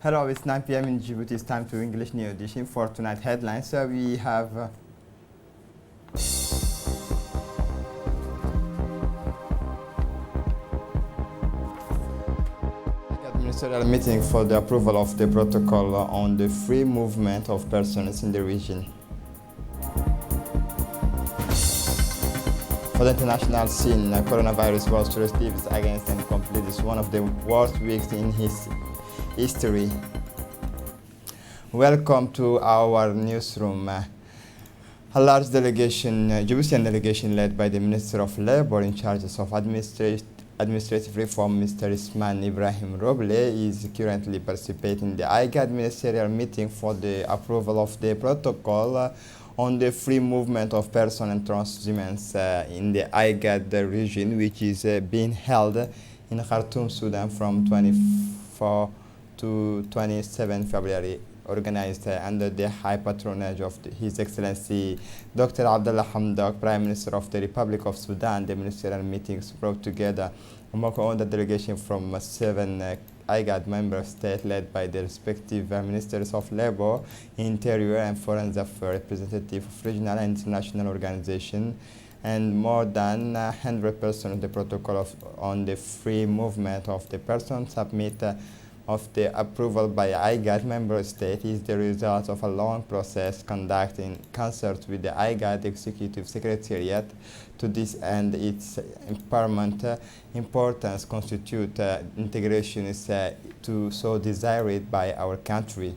Hello, it's 9 p.m. in Djibouti. It's time to English New Edition for tonight's headlines. So we have ministerial meeting for the approval of the protocol on the free movement of persons in the region. For the international scene, coronavirus was received against and complete is one of the worst weeks in his history. Welcome to our newsroom. A large delegation, Djiboutian delegation led by the Minister of Labour in charge of administrative reform, Mr. Isman Ibrahim Roble, is currently participating in the IGAD ministerial meeting for the approval of the protocol on the free movement of persons and transhumans in the IGAD region, which is being held in Khartoum, Sudan from 24 to 27 February, organized under the high patronage of His Excellency Dr. Abdullah Hamdok, Prime Minister of the Republic of Sudan. The ministerial meetings brought together among the delegation from 7 IGAD member states led by the respective Ministers of Labour, Interior and Foreign Affairs, representatives of regional and international organizations, and more than 100% of the protocol on the free movement of the persons submit of the approval by IGAD member state is the result of a long process conducted in concert with the IGAD Executive Secretariat. To this end, its paramount importance constitute integration is so desired by our country.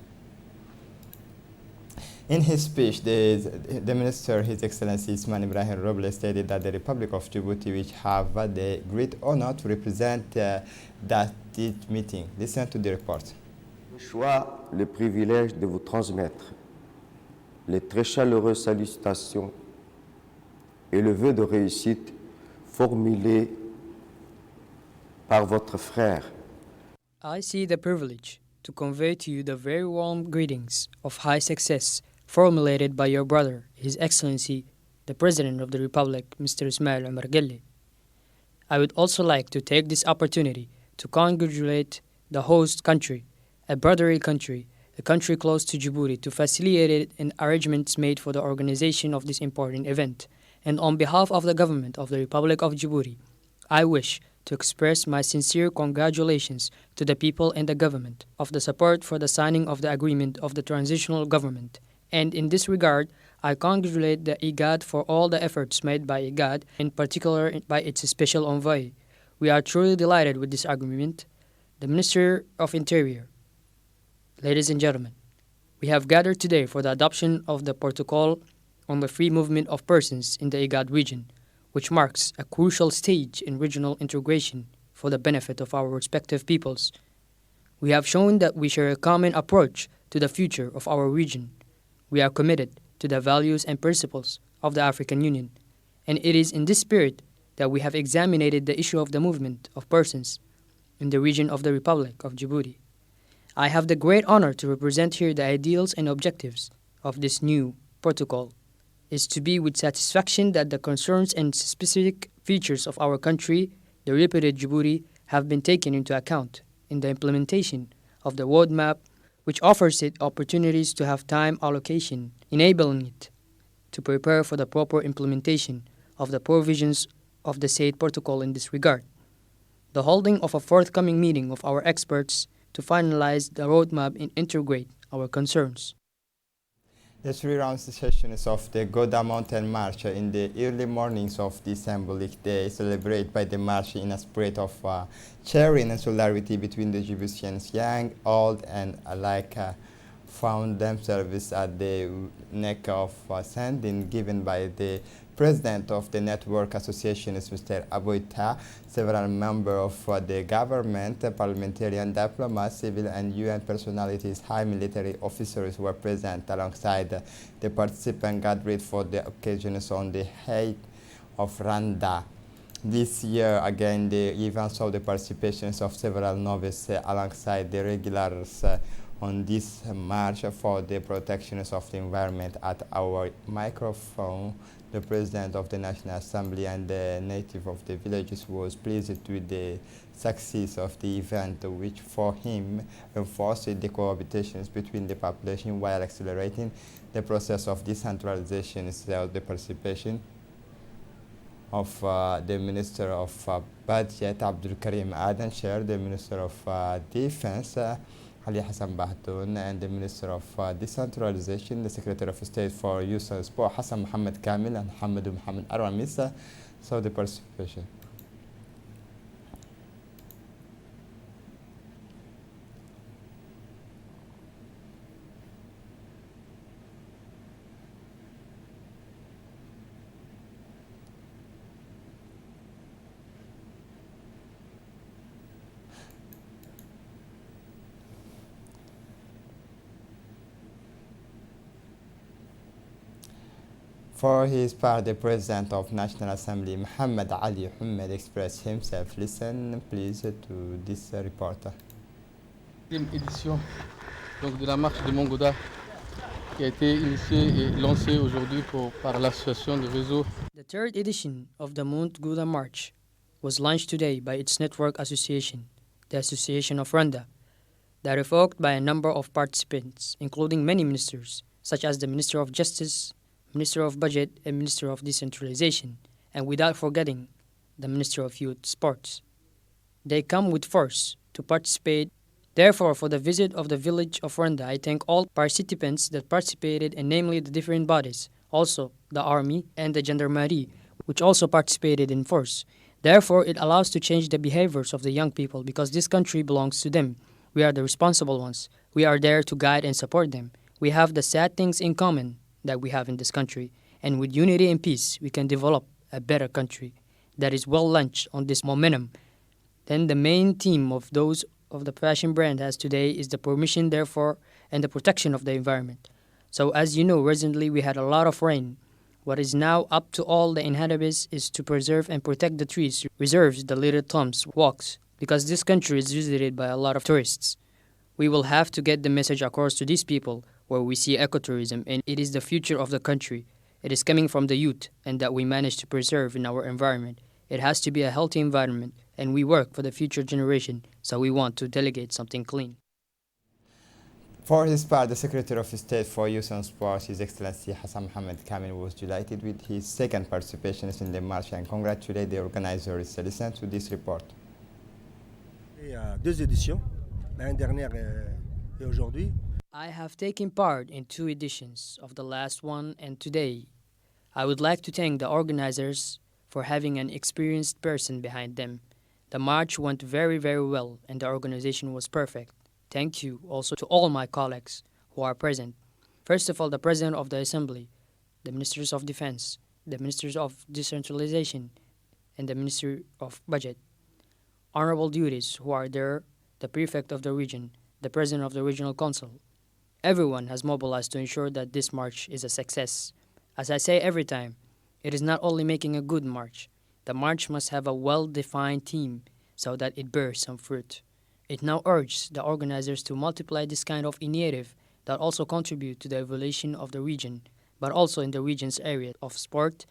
In his speech, the Minister, His Excellency Isman Ibrahim Roble, stated that the Republic of Djibouti, which have the great honor to represent that meeting. Listen to the report. Le choix, le privilège de vous transmettre les très chaleureuses salutations et le vœu de réussite formulés par votre frère. I see the privilege to convey to you the very warm greetings of high success formulated by your brother, His Excellency, the President of the Republic, Mr. Ismail Omar Guelleh. I would also like to take this opportunity to congratulate the host country, a brotherly country, a country close to Djibouti, to facilitate and arrangements made for the organization of this important event. And on behalf of the government of the Republic of Djibouti, I wish to express my sincere congratulations to the people and the government of the support for the signing of the agreement of the transitional government. And in this regard, I congratulate the IGAD for all the efforts made by IGAD, in particular by its special envoy. We are truly delighted with this agreement. The Minister of Interior, ladies and gentlemen, we have gathered today for the adoption of the protocol on the free movement of persons in the IGAD region, which marks a crucial stage in regional integration for the benefit of our respective peoples. We have shown that we share a common approach to the future of our region. We are committed to the values and principles of the African Union, and it is in this spirit that we have examined the issue of the movement of persons in the region of the Republic of Djibouti. I have the great honor to represent here the ideals and objectives of this new protocol. Is to be with satisfaction that the concerns and specific features of our country, the Republic of Djibouti, have been taken into account in the implementation of the roadmap, which offers it opportunities to have time allocation, enabling it to prepare for the proper implementation of the provisions of the said protocol in this regard. The holding of a forthcoming meeting of our experts to finalize the roadmap and integrate our concerns. The 3-round sessions of the Goda Mountain March in the early mornings of this symbolic day celebrate by the march in a spirit of sharing and solidarity between the Djiboutians, young, old, and alike, found themselves at the neck of sending given by the President of the Network Association is Mr. Aboita. Several members of the government, parliamentarian, diplomats, civil and UN personalities, high military officers were present alongside the participants gathered for the occasions on the height of Randa. This year, again, the event saw the participations of several novices alongside the regulars on this march for the protection of the environment. At our microphone, the President of the National Assembly and the native of the villages was pleased with the success of the event, which for him enforced the cohabitations between the population while accelerating the process of decentralization. So the participation of the Minister of Budget, Abdul Karim Adan, Chair, the Minister of Defense, Ali Hassan Bahtoun, and the Minister of Decentralization, the Secretary of State for Youth and Sport, Hassan Mohammed Kamil, and Mohammed Aramisa. So the participation. For his part, the President of National Assembly, Muhammad Ali Hummed, expressed himself. Listen, please, to this reporter. Édition donc, de la marche de Mongoda qui a été initiée et lancée aujourd'hui par l'association de réseau. The third edition of the Mount Gouda March was launched today by its network association, the Association of Rwanda, that evoked by a number of participants, including many ministers, such as the Minister of Justice, Minister of Budget, and Minister of Decentralization, and without forgetting the Minister of Youth Sports. They come with force to participate. Therefore, for the visit of the village of Rwanda, I thank all participants that participated, and namely the different bodies, also the army and the gendarmerie, which also participated in force. Therefore, it allows to change the behaviors of the young people because this country belongs to them. We are the responsible ones. We are there to guide and support them. We have the sad things in common that we have in this country, and with unity and peace, we can develop a better country that is well launched on this momentum. Then the main theme of those of the fashion brand has today is the permission, therefore, and the protection of the environment. So as you know, recently we had a lot of rain. What is now up to all the inhabitants is to preserve and protect the trees, reserves, the little tombs, walks, because this country is visited by a lot of tourists. We will have to get the message across to these people where we see ecotourism, and it is the future of the country. It is coming from the youth, and that we manage to preserve in our environment. It has to be a healthy environment, and we work for the future generation, so we want to delegate something clean. For his part, the Secretary of State for Youth and Sports, His Excellency Hassan Mohammed Kamil, was delighted with his second participation in the march and congratulated the organizers. Listen to this report. Il y a deux éditions, l'année dernière et aujourd'hui. I have taken part in 2 editions of the last one and today. I would like to thank the organizers for having an experienced person behind them. The march went very, very well and the organization was perfect. Thank you also to all my colleagues who are present. First of all, the President of the Assembly, the Ministers of Defense, the Ministers of Decentralization, and the Minister of Budget. Honorable duties who are there, the Prefect of the region, the President of the Regional Council. Everyone has mobilized to ensure that this march is a success. As I say every time, it is not only making a good march. The march must have a well-defined theme so that it bears some fruit. It now urges the organizers to multiply this kind of initiative that also contribute to the evolution of the region, but also in the region's area of sport,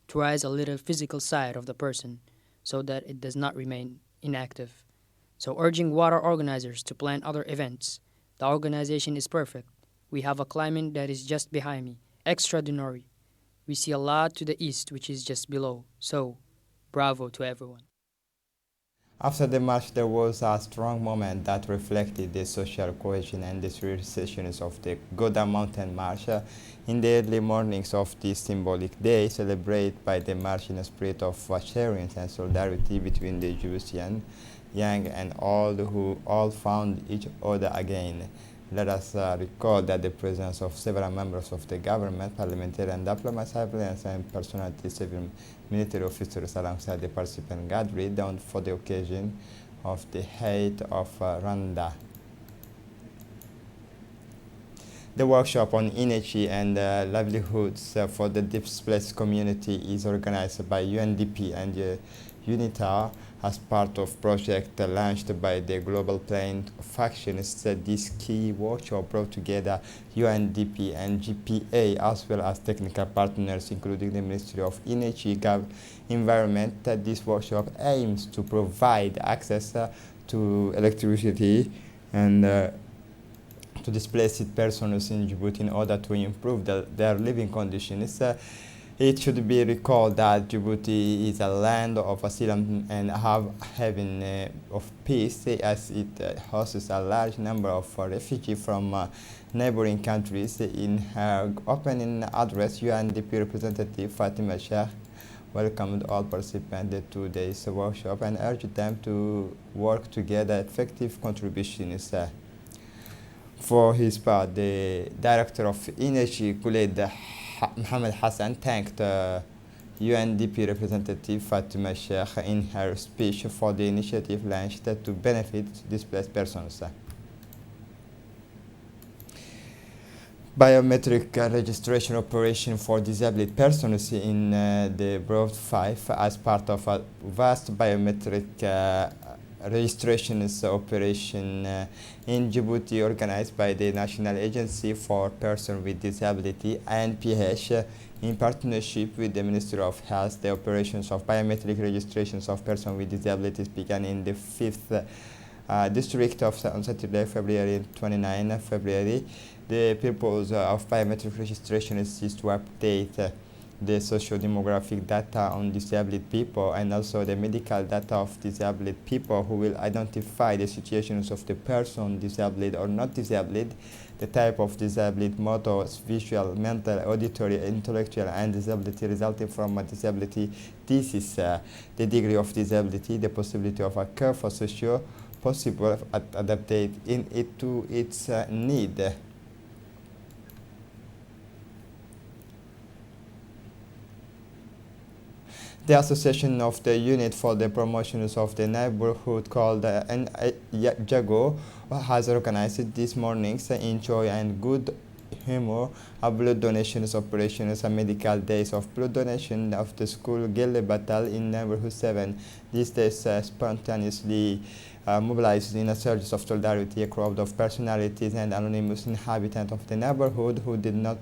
to rise a little physical side of the person so that it does not remain inactive. So urging water organizers to plan other events. The organization is perfect. We have a climate that is just behind me, extraordinary. We see a lot to the east, which is just below. So, bravo to everyone. After the march, there was a strong moment that reflected the social cohesion and the celebrations of the Gouda Mountain March. In the early mornings of this symbolic day, celebrated by the march in a spirit of sharing and solidarity between the Jewish young and old who all found each other again. Let us recall that the presence of several members of the government, parliamentary and diplomat civilians and personalities, civil military officers alongside the participant gathered down for the occasion of the Height of Rwanda. The workshop on energy and livelihoods for the displaced community is organized by UNDP and UNITA as part of project launched by the Global Plan factions. This key workshop brought together UNDP and GPA as well as technical partners including the Ministry of Energy Environment. This workshop aims to provide access to electricity and to displaced persons in Djibouti in order to improve their living conditions. It should be recalled that Djibouti is a land of asylum and haven of peace, as it hosts a large number of refugees from neighboring countries. In her opening address, UNDP representative Fatima Sheikh welcomed all participants to today's workshop and urged them to work together effective contributions. For his part, the Director of Energy, Khalid Mohammed Hassan, thanked UNDP representative Fatima Sheikh in her speech for the initiative launched to benefit displaced persons. Biometric registration operation for disabled persons in the Broad 5 as part of a vast biometric registrations operation in Djibouti organized by the National Agency for Persons with Disability (NPH) in partnership with the Ministry of Health. The operations of biometric registrations of persons with disabilities began in the 5th district on Saturday, February 29 February. The purpose of biometric registration is to update the socio-demographic data on disabled people and also the medical data of disabled people, who will identify the situations of the person disabled or not disabled, the type of disabled, motor, visual, mental, auditory, intellectual, and disability resulting from a disability disease, the degree of disability, the possibility of a care for socio possible adapted in it to its need. The Association of the Unit for the Promotion of the Neighborhood, called JAGO, has organized this morning's Enjoy and Good Humor, a blood donations operations and medical days of blood donation of the school Gele Battle in neighborhood 7. These days spontaneously mobilized in a surge of solidarity a crowd of personalities and anonymous inhabitants of the neighborhood who did not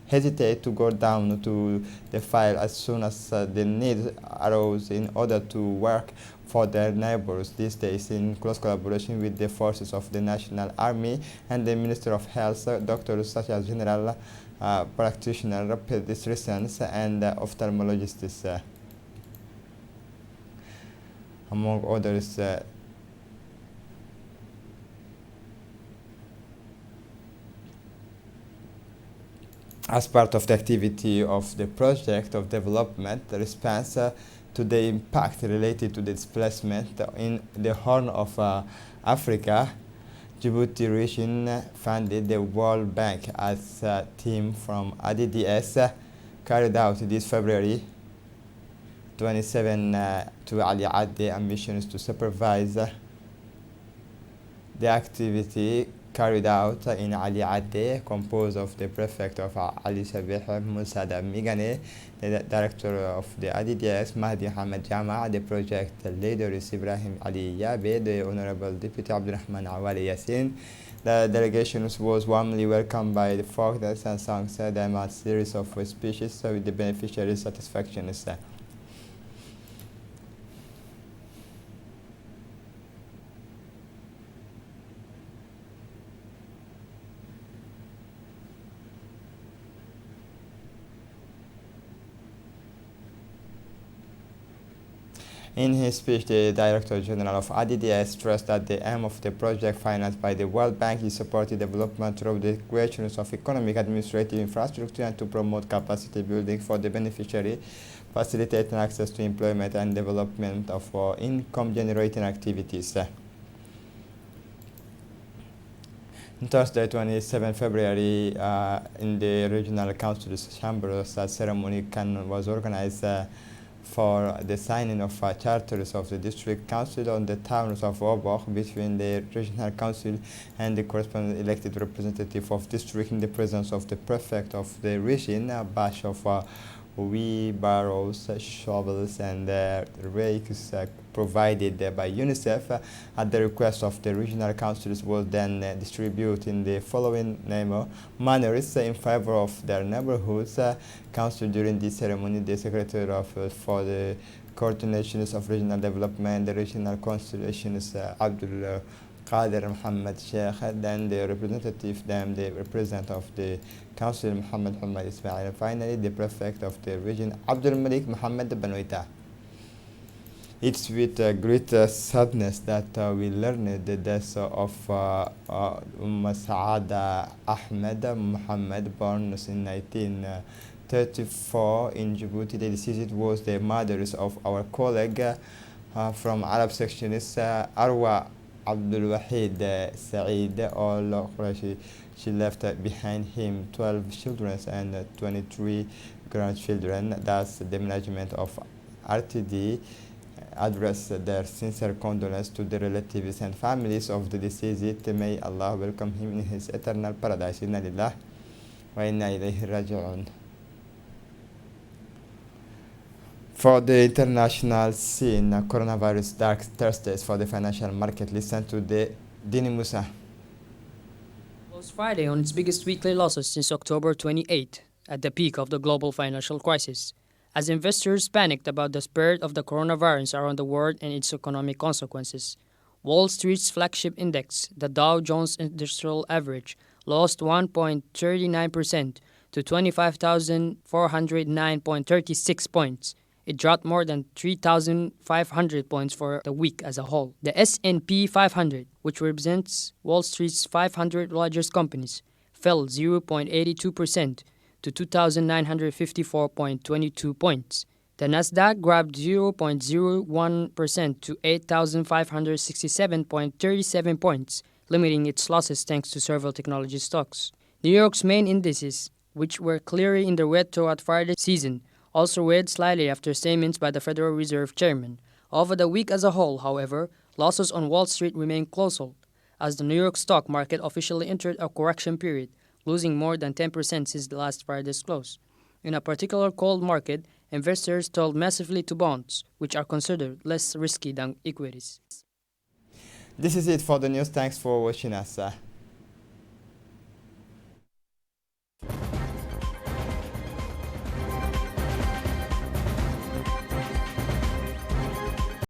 hesitate to go down to the fire as soon as the need arose in order to work for their neighbors these days in close collaboration with the forces of the National Army and the Minister of Health, doctors such as general practitioners, pediatricians, and ophthalmologists, among others. As part of the activity of the project of development, the response to the impact related to the displacement in the Horn of Africa, Djibouti region funded the World Bank as a team from RTD carried out this February 27 to Ali Adde missions to supervise the activity carried out in Ali Adde, composed of the prefect of Ali Sabih Musada Migane, the director of the ADDS Mahdi Hamad Jama, the project leader is Ibrahim Ali Yabe, the Honorable Deputy Abdurrahman Awali Yassin. The delegation was warmly welcomed by the folk dance and songs, them a series of speeches with the beneficiaries' satisfaction. In his speech, the Director General of ADDS stressed that the aim of the project financed by the World Bank is supporting development through the creation of economic administrative infrastructure and to promote capacity building for the beneficiary, facilitating access to employment and development of income-generating activities. On Thursday, 27 February, in the Regional Council's chambers, a ceremony was organized for the signing of charters of the District Council on the towns of Obok between the Regional Council and the corresponding elected representative of district in the presence of the prefect of the region, Bash of wheelbarrows, shovels, and rakes provided by UNICEF at the request of the regional councils was then distributed in the following manners in favor of their neighborhoods. Council during the ceremony, the Secretary for the Coordinations of Regional Development, the regional constellations, Abdul Qadir Muhammad Sheikh, then the representative of the council, Muhammad Hamad Ismail, and finally the prefect of the region, Abdul Malik Muhammad Banoita. It's with great sadness that we learned the death of Saada Ahmed Muhammad, born in 1934 in Djibouti. The deceased was the mother of our colleague from Arab sectionist Arwa Abdul Wahid Saeed al Qurashi. She left behind him 12 children and 23 grandchildren. Thus, the management of RTD address their sincere condolence to the relatives and families of the deceased. May Allah welcome him in his eternal paradise. Inna lillah wa inna ilayhi raji'un. For the international scene, coronavirus dark Thursdays for the financial market. Listen to the Dini Musa. Closed Friday on its biggest weekly losses since October 28, at the peak of the global financial crisis, as investors panicked about the spread of the coronavirus around the world and its economic consequences. Wall Street's flagship index, the Dow Jones Industrial Average, lost 1.39% to 25,409.36 points. It dropped more than 3,500 points for the week as a whole. The S&P 500, which represents Wall Street's 500 largest companies, fell 0.82% to 2,954.22 points. The Nasdaq grabbed 0.01% to 8,567.37 points, limiting its losses thanks to several technology stocks. New York's main indices, which were clearly in the red throughout Friday's season, also weighed slightly after statements by the Federal Reserve Chairman. Over the week as a whole, however, losses on Wall Street remained colossal, as the New York stock market officially entered a correction period, losing more than 10% since the last Friday's close. In a particular cold market, investors sold massively to bonds, which are considered less risky than equities. This is it for the news. Thanks for watching us.